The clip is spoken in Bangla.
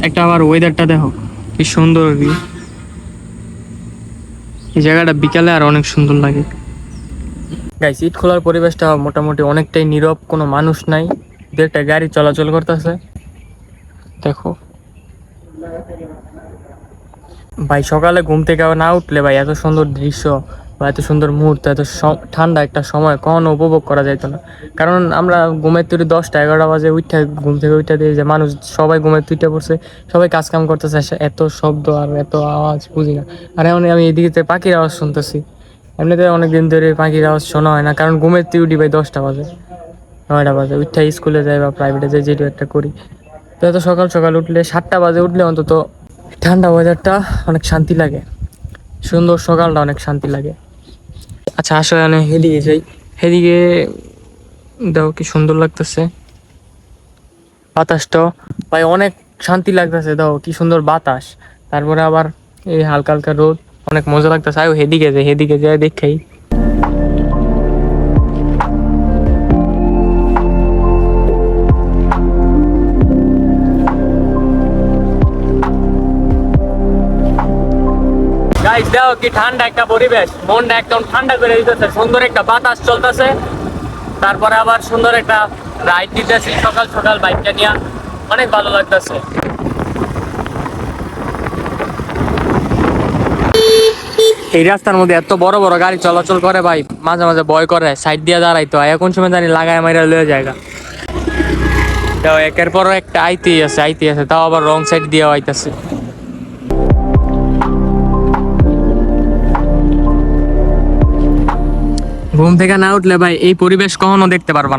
একটা আবার ওয়েদারটা দেখো কি সুন্দর ভিউ। এই জায়গাটা বিকালে আর অনেক সুন্দর লাগে। গাইস, ইট খোলার পরিবেশটা মোটামুটি অনেকটাই নীরব, কোনো মানুষ নাই, দু একটা গাড়ি চলাচল করতেছে। দেখো ভাই, সকালে ঘুম থেকে না উঠলে ভাই এত সুন্দর দৃশ্য বা এত সুন্দর মুহূর্ত, এত ঠান্ডা একটা সময় কখনো উপভোগ করা যেত না। কারণ আমরা ঘুমের তৈরি 10টা 11টা বাজে উঠে, ঘুম থেকে উঠে দিয়ে যে মানুষ সবাই ঘুমের তুইটা পড়ছে, সবাই কাজ কাম করতেছে, এত শব্দ আর এত আওয়াজ বুঝি না। আর এখন আমি এদিকে পাখির আওয়াজ শুনতেছি, এমনিতে অনেকদিন ধরে পাখির আওয়াজ শোনা হয় না, কারণ ঘুমের তুই উঠি ভাই 10টা বাজে 9টা বাজে, উঠে স্কুলে যাই বা প্রাইভেটে যাই, যেটা একটা করি। তো এত সকাল সকাল উঠলে 7টা বাজে উঠলে অন্তত ঠান্ডা ওয়েদারটা অনেক শান্তি লাগে, সুন্দর সকালটা অনেক শান্তি লাগে। আচ্ছা আসলে আমি হেদিকে যাই, হেদিকে দেখো কি সুন্দর লাগতেছে বাতাসটাও ভাই, অনেক শান্তি লাগতেছে। দেখো কি সুন্দর বাতাস, তারপরে আবার এই হালকা হালকা রোদ, অনেক মজা লাগতেছে। আয়ো হেদিকে যাই, হেদিকে যাই দেখেই। গাইস দেখো কি ঠান্ডা একটা পরিবেশ, মনটা একদম ঠান্ডা করে দিতেছে, সুন্দর একটা বাতাস চলতেছে, তারপরে আবার সুন্দর একটা রাইড দিতেছি সকাল সকাল বাইকটা নিয়ে, অনেক ভালো লাগতেছে। এই রাস্তার মধ্যে এত বড় বড় গাড়ি চলাচল করে ভাই, মাঝে মাঝে ভয় করে, সাইড দিয়ে দাঁড়াইতে হয়, এখন সময় জানি লাগায় মাইরা লয়ে জায়গা। তাও একের পর একটা আইতেই আছে আইতেই আছে, তাও আবার রং সাইড দিয়ে আইতেছে। ঘুম থেকে না উঠলে ভাই এই পরিবেশ কখনো দেখতে পারবা না।